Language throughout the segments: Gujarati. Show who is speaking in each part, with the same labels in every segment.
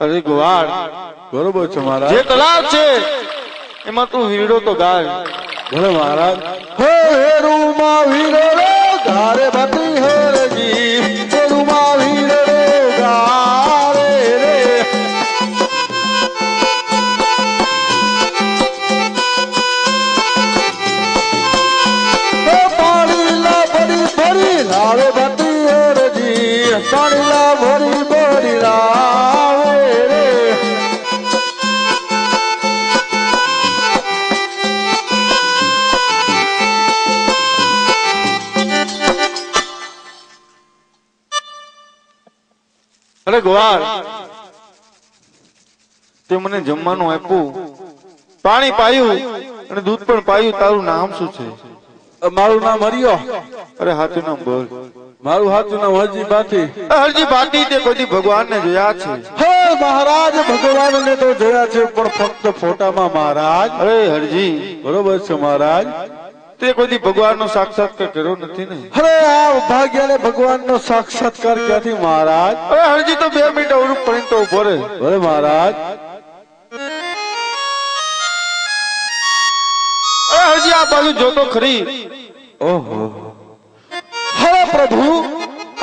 Speaker 1: અરે ગોવાળ
Speaker 2: બરોબર છે મહારાજ.
Speaker 1: જે તલાવ છે એમાં તું વીરડો તો ગાય.
Speaker 2: ભલે મહારાજ. હે હેરુમાં વીરડો ગારે બતી હરજી, હેરુમાં વીરડો ગારે રે. પાણી લા ભરી ભરી લાવે બતી હરજી, પાણી લા ભરી ભરી લાવે રે.
Speaker 1: અરે ગોવાળ તે મને જમવાનું આપ્યું, પાણી પાયું અને દૂધ પણ પાયું. તારું નામ શું છે?
Speaker 2: મારું નામ હરિયો.
Speaker 1: અરે હાથું નામ બોલ.
Speaker 2: મારું હાથું નામ હરજી બાથી.
Speaker 1: હરજી બાટી તે કોઈ ભગવાન ને જોયા છે?
Speaker 2: હે મહારાજ, ભગવાન ને તો જોયા છે પણ ફક્ત ફોટામાં મહારાજ.
Speaker 1: અરે હરજી
Speaker 2: બરોબર છે મહારાજ.
Speaker 1: તે કોઈ ભગવાન નો સાક્ષાત્કાર કર્યો નથી ને?
Speaker 2: અરે આ ભાગ્યને ભગવાન નો સાક્ષાત્કાર ક્યાંથી મહારાજ.
Speaker 1: અરે હરજી તો 2 મિનિટ અવરું પડી તો ઉભો રહે.
Speaker 2: ભલે મહારાજ.
Speaker 1: અરે હરજી આ બાજુ જોતો ખરી.
Speaker 2: ઓહો. હે પ્રભુ,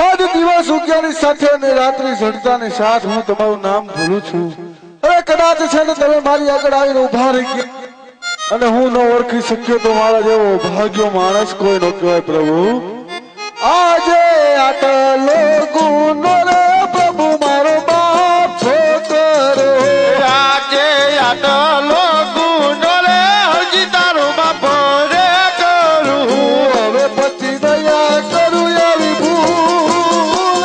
Speaker 2: આજ દિવસ ઉગ્યાની સાથે અને રાત્રિ ચડતાની સાથ હું તમારું નામ ભૂલું છું. અરે કદાચ છે ને તમે મારી આગળ આવીને ઉભા રહી ગયા અને હું ન ઓળખી શક્યો તો મારા જેવો ભાગ્યો માણસ કોઈ ન કહેવાય પ્રભુ. આજે આટલો ગુનો રે પ્રભુ મારો બાપ છોકરો.
Speaker 1: આજે આટલો ગુનો રે હરજી તારો બાપ રે કરું.
Speaker 2: હવે પછી દયા કરું આવી ભૂલ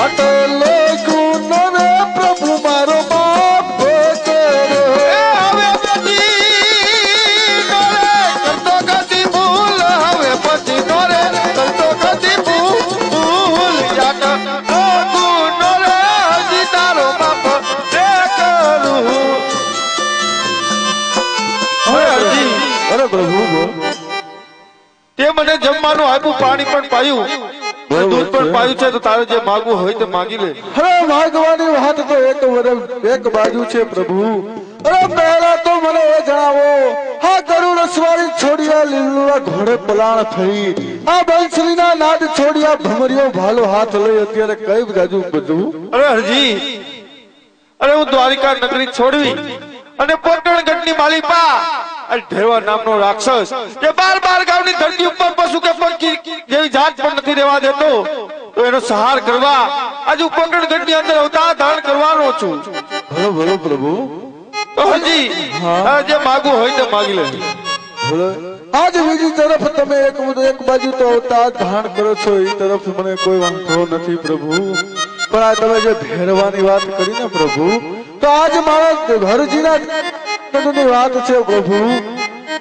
Speaker 2: આટલો ગુનો રે પ્રભુ મારો બાપ છોકરો.
Speaker 1: હવે પછી કરતો કદી ભૂલ, હવે પછી નોરે કરતો કદી ભૂલ. આટલો ગુનો રે હરજી તારો બાપ રે કરું. અરે હરજી
Speaker 2: અરે પ્રભુ બોલ.
Speaker 1: તે મને જમવાનું આપ્યું, પાણી પણ પાયું, દૂધ પણ પાયું છે. તો તારે જે માગવું હોય તે માગી લે.
Speaker 2: અરે માગવાની વાત તો એક બાજુ છે પ્રભુ. અરે પહેલા તો મને એ જણાવો, હા ગરુડ સવારી છોડ્યા લીલુડા ઘોડે પલાણ થઈ, આ બંસરીના નાદ છોડ્યા ભમરિયો ભાલો હાથ લઈ અત્યારે કઈ બાજુ બધું?
Speaker 1: અરે હરજી, અરે હું દ્વારિકા નગરી છોડવી અને પોટણગઢની માલિપા ઢેરવા નામનો રાક્ષસ જે 12 ગામની ધરતી ઉપર પશુ કે પંખી જેવી જાત પણ નથી રહેવા દેતો, તો એનો સહાર કરવા આજે પોટણગઢની અંદર અવતાર ધારણ કરવાનો છું.
Speaker 2: ભલો ભલો પ્રભુ.
Speaker 1: તો હરજી જે માગવું હોય તે માગી લે.
Speaker 2: ભલો. આજ બીજી તરફ તમે એક બાજુ તો અવતાર ધારણ કરો છો, એ તરફ મને કોઈ વાંધો નથી પ્રભુ. પણ આ તમે જે ભેરવાની વાત કરી ને પ્રભુ, તો આજ મારા હરજીના ની વાત છે પ્રભુ.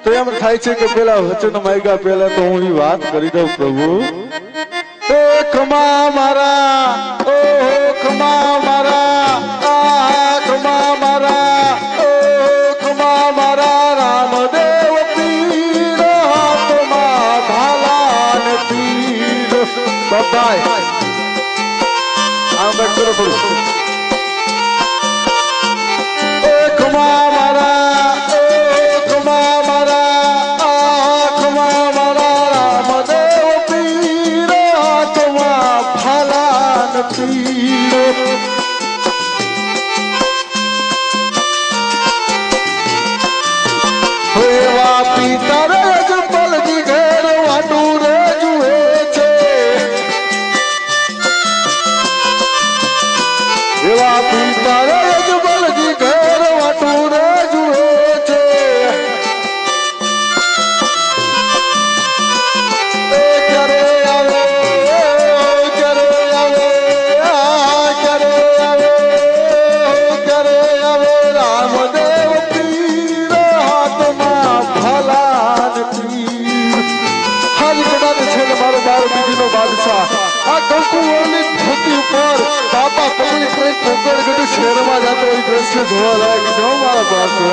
Speaker 2: તો એમ થાય છે કે પેલા વચન માગ્યા પેલા તો હું એ વાત કરી દઉં પ્રભુ. એ ખમા મારા, ઓ ખમા મારા, આ ખમા મારા, ઓ ખમા મારા. રામદેવ પીર હાથમાં ભાલાન તીર. બાપાય આમ બેઠ કરો થોડું. એ ખમા મારા, ઓ ખમા મારા, આ ખમા મારા. રામદેવ પીર હાથમાં ભાલાન તીર. એવા પિતા રજ પલજી ઘેર વાટું રે જુએ છે. એવા પિતા રજ પલજી ઘેર વાટું રે જુએ છે. એ ક્યારે આવે, ક્યારે આવે, ક્યારે આવે, ક્યારે આવે. રામદેવ પીર હાથમાં ભાલાન તીર. હાલ કદાચ છે ને મારો બીજીનો બાદશાહ આ કંકુવરની ધરતી ઉપર બાપા પગલી કોઈ પોકળગઢ શહેરમાં જતો એ દ્રશ્ય જોવા લાયક છે મારા પાસે.